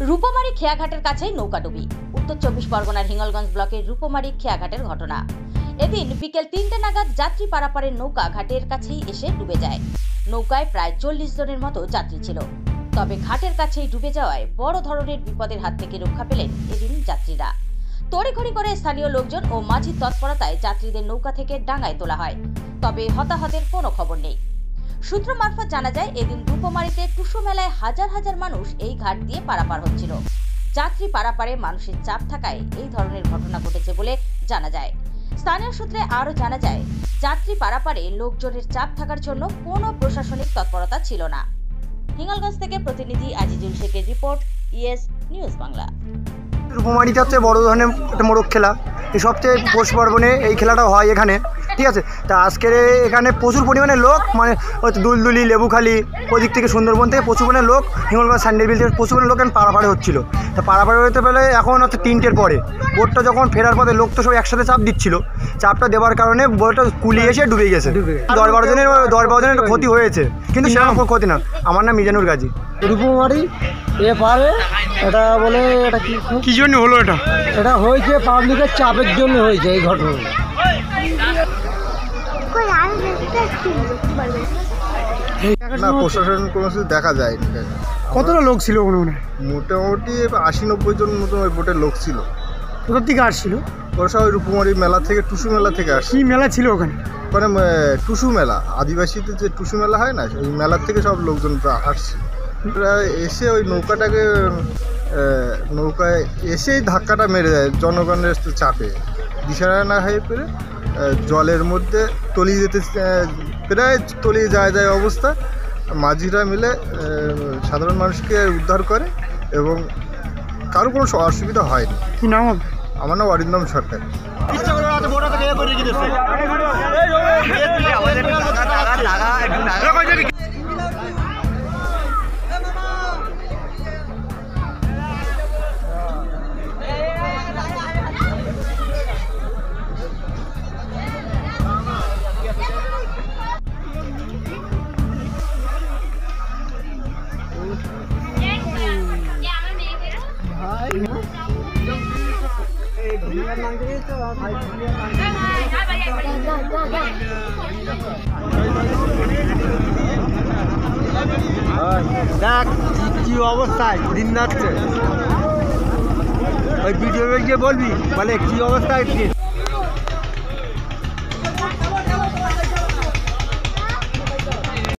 রূপমারি খেয়াঘাটের কাছেই নৌকাডুবি। উত্তর 24 পরগনার হিঙ্গলগঞ্জ ব্লকের রূপমারি খেয়াঘাটের ঘটনা। এদিন বিকেল 3টে নাগাদ যাত্রী পারাপারের নৌকা ঘাটের কাছেই এসে ডুবে যায়। নৌকায় প্রায় 40 জনের মতো যাত্রী ছিল। তবে ঘাটের কাছেই ডুবে যাওয়ায় বড় ধরনের বিপদের হাত থেকে রক্ষা পেলেন এদিন যাত্রীরা। তড়িঘড়ি করে স্থানীয় লোকজন ও মাঝির তৎপরতায় যাত্রীদের নৌকা থেকে ডাঙায় তোলা হয়। তবে হতাহতের কোনো খবর নেই। সূত্র মারফত জানা যায়, এদিন রূপমারিতে টুসু মেলায় হাজার হাজার মানুষ এই ঘাট দিয়ে পারাপার হচ্ছিল। যাত্রী পারাপারে মানুষের চাপ থাকায় এই ধরনের ঘটনা ঘটেছে বলে জানা যায়। স্থানীয় সূত্রে আরও জানা যায়, যাত্রী পারাপারে লোকজনের চাপ থাকার জন্য কোনো প্রশাসনিক তৎপরতা ছিল না। হিঙ্গলগঞ্জ থেকে প্রতিনিধি আজিজুল শেখের রিপোর্ট, ইয়েস নিউজ বাংলা। রূপমারিতে হচ্ছে বড় ধরনের একটা মোড়ক খেলা। এই সবচেয়ে পৌষ পার্বণে এই খেলাটা হয় এখানে, ঠিক আছে। তা আজকের এখানে প্রচুর পরিমাণে লোক, মানে হচ্ছে দুলদুলি, লেবুখালি, ওদিক থেকে সুন্দরবন থেকে প্রচুর পরিমাণে লোক, হিঙ্গলগঞ্জ স্যান্ডেলবিল থেকে প্রচুর পরিমাণে লোক এখন পারাপারে হচ্ছিলো। তা পারাপারে হতে পেলে এখন হচ্ছে 3টের পরে বোটটা যখন ফেরার পথে লোক তো সব একসাথে চাপ দিচ্ছিল। চাপটা দেওয়ার কারণে বোটটা কুলিয়ে এসে ডুবে গেছে। 10-12 জনের ক্ষতি হয়েছে, কিন্তু সেরকম কোনো ক্ষতি না। আমার নাম মিজানুর গাজী। রূপমারি এপারে এটা বলে এটা কী জন্য হলো এটা? এটা হয়েছে পাবলিকের চাপের জন্য হয়েছে এই ঘটনা। না, প্রশাসন কোনো কিছু দেখা যায়নি। কতটা লোক ছিল? মোটামুটি 80-90 জন মতো ওই বোটের লোক ছিল। কোথার থেকে আসছিল? ওরা সব ওই রূপমারি মেলা থেকে, টুসু মেলা থেকে আসছে। কী মেলা ছিল ওখানে? ওখানে টুসু মেলা, আদিবাসীদের যে টুসু মেলা হয় না, ওই মেলার থেকে সব লোকজন আসছে। ওরা এসে ওই নৌকায় এসেই ধাক্কাটা মেরে দেয় জনগণের চাপে। দিশারা না হয়ে পেরে জলের মধ্যে তলিয়ে যেতে, প্রায় তলিয়ে যায় অবস্থা। মাঝিরা মিলে সাধারণ মানুষকে উদ্ধার করে এবং কারো কোনো অসুবিধা হয়নি। কী নাম? আমার নাম অরিন্দম সরকার। দেখ কি অবস্থায় দিন যাচ্ছে, ওই ভিডিও গিয়ে বলবি, বলে কি অবস্থায় দিন।